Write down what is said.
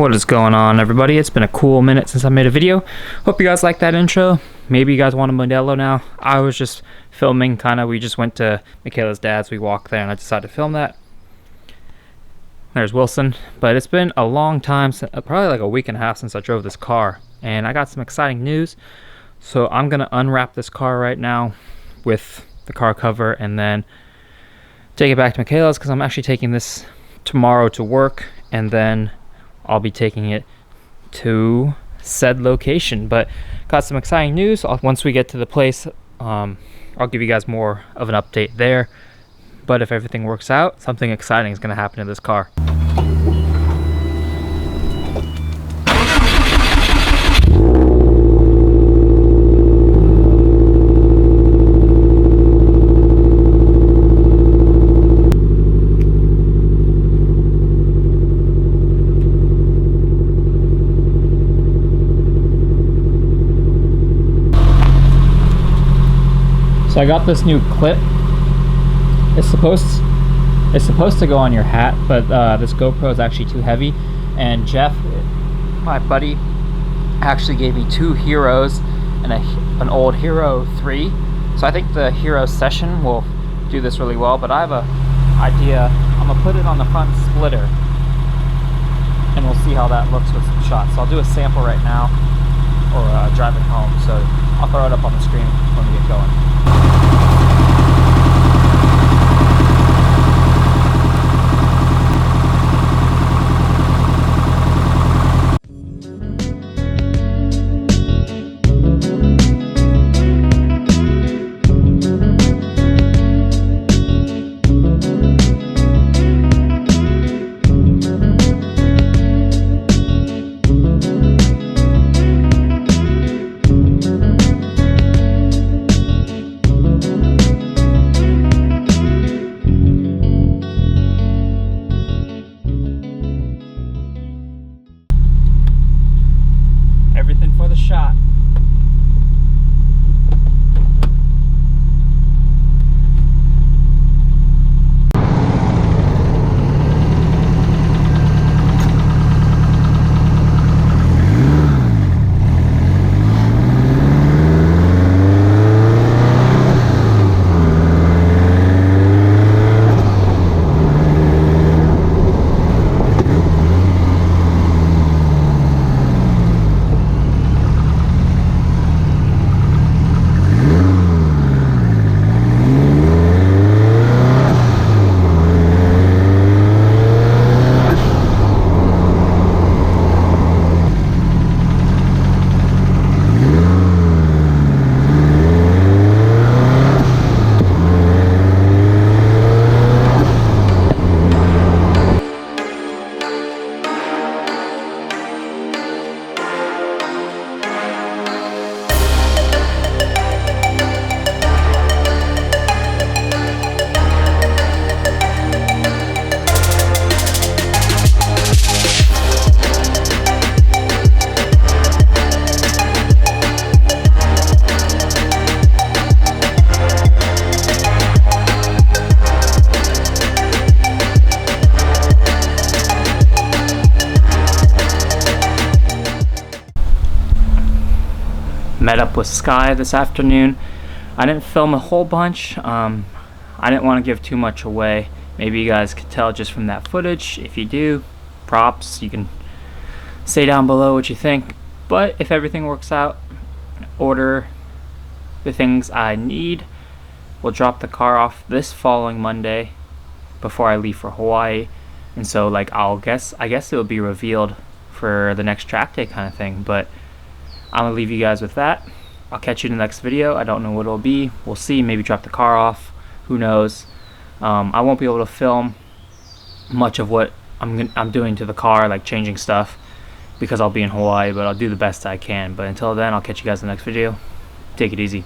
What is going on, everybody? It's been a cool minute since I made a video. Hope you guys like that intro. Maybe you guys want a Modelo now. I was just filming, we just went to Michaela's dad's. We walked there and I decided to film that. There's Wilson. But it's been a long time, probably like a week and a half since I drove this car. And I got some exciting news. So I'm going to unwrap this car right now with the car cover and then take it back to Michaela's because I'm actually taking this tomorrow to work, and then I'll be taking it to said location. But got some exciting news. Once we get to the place, I'll give you guys more of an update there. But if everything works out, something exciting is going to happen to this car. So I got this new clip. It's supposed to go on your hat, but this GoPro is actually too heavy. And Jeff, my buddy, actually gave me two Heroes and an old Hero 3. So I think the Hero Session will do this really well. But I have an idea. I'm gonna put it on the front splitter, and we'll see how that looks with some shots. So I'll do a sample right now, or driving home. So I'll throw it up on the screen when we get going. Everything for the shot. Met up with Sky this afternoon. I didn't film a whole bunch. I didn't want to give too much away. Maybe you guys could tell just from that footage. If you do, props. You can say down below what you think. But if everything works out, order the things I need. We'll drop the car off this following Monday before I leave for Hawaii. And so I guess it'll be revealed for the next track day kind of thing. But I'm gonna leave you guys with that. I'll catch you in the next video. I don't know what it'll be. We'll see. Maybe drop the car off. Who knows? I won't be able to film much of what I'm doing to the car, like changing stuff, because I'll be in Hawaii. But I'll do the best I can. But until then, I'll catch you guys in the next video. Take it easy.